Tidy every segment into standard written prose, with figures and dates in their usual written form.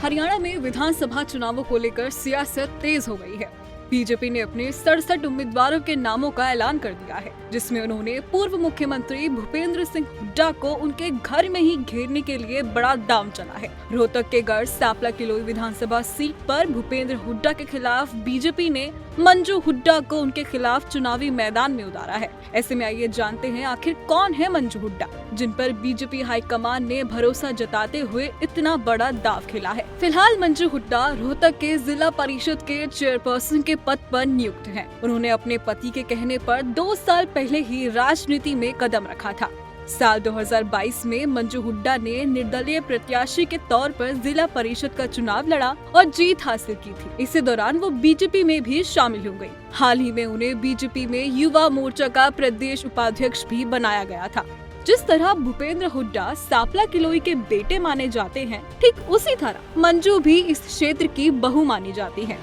हरियाणा में विधानसभा चुनावों को लेकर सियासत तेज हो गई है। बीजेपी ने अपने 67 उम्मीदवारों के नामों का ऐलान कर दिया है, जिसमें उन्होंने पूर्व मुख्यमंत्री भूपेंद्र सिंह हुड्डा को उनके घर में ही घेरने के लिए बड़ा दांव चला है। रोहतक के गढ़ सांपला किलोई विधानसभा सीट पर भूपेंद्र हुड्डा के खिलाफ बीजेपी ने मंजू हुड्डा को उनके खिलाफ चुनावी मैदान में उतारा है। ऐसे में आइए जानते हैं आखिर कौन है मंजू हुड्डा, जिन पर बीजेपी हाईकमान ने भरोसा जताते हुए इतना बड़ा दांव खेला है। फिलहाल मंजू हुड्डा रोहतक के जिला परिषद के चेयरपर्सन के पद पर नियुक्त हैं। उन्होंने अपने पति के कहने पर 2 साल पहले ही राजनीति में कदम रखा था। साल 2022 में मंजू हुड्डा ने निर्दलीय प्रत्याशी के तौर पर जिला परिषद का चुनाव लड़ा और जीत हासिल की थी। इसी दौरान वो बीजेपी में भी शामिल हो गयी। हाल ही में उन्हें बीजेपी में युवा मोर्चा का प्रदेश उपाध्यक्ष भी बनाया गया था। जिस तरह भूपेंद्र हुड्डा सांपला किलोई के बेटे माने जाते हैं, ठीक उसी तरह मंजू भी इस क्षेत्र की बहू मानी जाती है।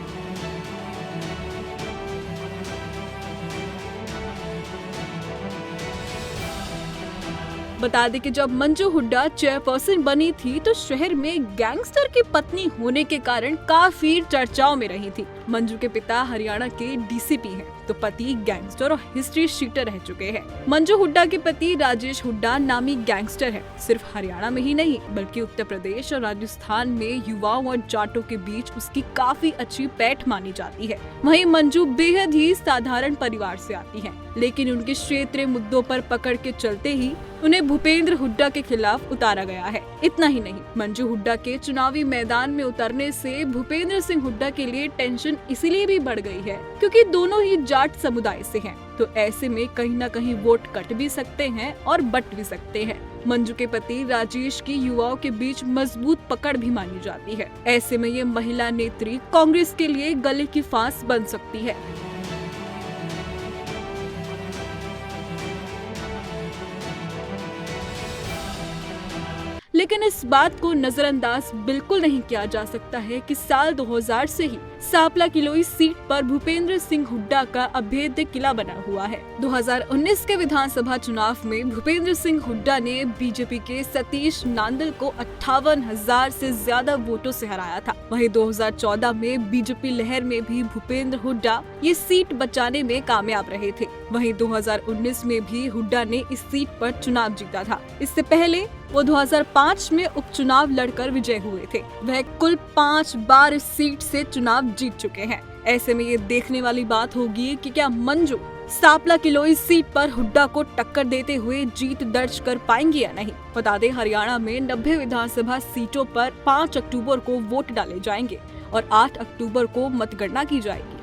बता दें कि जब मंजू हुड्डा चेयरपर्सन बनी थी तो शहर में गैंगस्टर की पत्नी होने के कारण काफी चर्चाओं में रही थी। मंजू के पिता हरियाणा के डीसीपी हैं, तो पति गैंगस्टर और हिस्ट्री शीटर रह चुके हैं। मंजू हुड्डा के पति राजेश हुड्डा नामी गैंगस्टर है। सिर्फ हरियाणा में ही नहीं बल्कि उत्तर प्रदेश और राजस्थान में युवाओं और जाटों के बीच उसकी काफी अच्छी पैठ मानी जाती है। वहीं मंजू बेहद ही साधारण परिवार से आती है, लेकिन उनके क्षेत्रीय मुद्दों पर पकड़ के चलते ही उन्हें भूपेंद्र हुड्डा के खिलाफ उतारा गया है। इतना ही नहीं, मंजू हुड्डा के चुनावी मैदान में उतरने से भूपेंद्र सिंह हुड्डा के लिए टेंशन इसलिए भी बढ़ गई है क्योंकि दोनों ही जाट समुदाय से हैं। तो ऐसे में कहीं न कहीं वोट कट भी सकते हैं और बट भी सकते हैं। मंजू के पति राजेश की युवाओं के बीच मजबूत पकड़ भी मानी जाती है। ऐसे में ये महिला नेत्री कांग्रेस के लिए गले की फांस बन सकती है। लेकिन इस बात को नजरअंदाज बिल्कुल नहीं किया जा सकता है कि साल 2000 से ही सांपला किलोई सीट पर भूपेंद्र सिंह हुड्डा का अभेद्य किला बना हुआ है। 2019 के विधानसभा चुनाव में भूपेंद्र सिंह हुड्डा ने बीजेपी के सतीश नांदल को 58,000 से ज्यादा वोटों से हराया था। वहीं 2014 में बीजेपी लहर में भी भूपेंद्र हुड्डा ये सीट बचाने में कामयाब रहे थे। वहीं 2019 में भी हुड्डा ने इस सीट पर चुनाव जीता था। इससे पहले वो 2005 में उपचुनाव लड़कर विजय हुए थे। वह कुल 5 बार इस सीट से चुनाव जीत चुके हैं। ऐसे में ये देखने वाली बात होगी कि क्या मंजू सांपला किलोई सीट पर हुड्डा को टक्कर देते हुए जीत दर्ज कर पाएंगी या नहीं। बता दें, हरियाणा में 90 विधानसभा सीटों पर 5 अक्टूबर को वोट डाले जाएंगे और 8 अक्टूबर को मतगणना की जाएगी।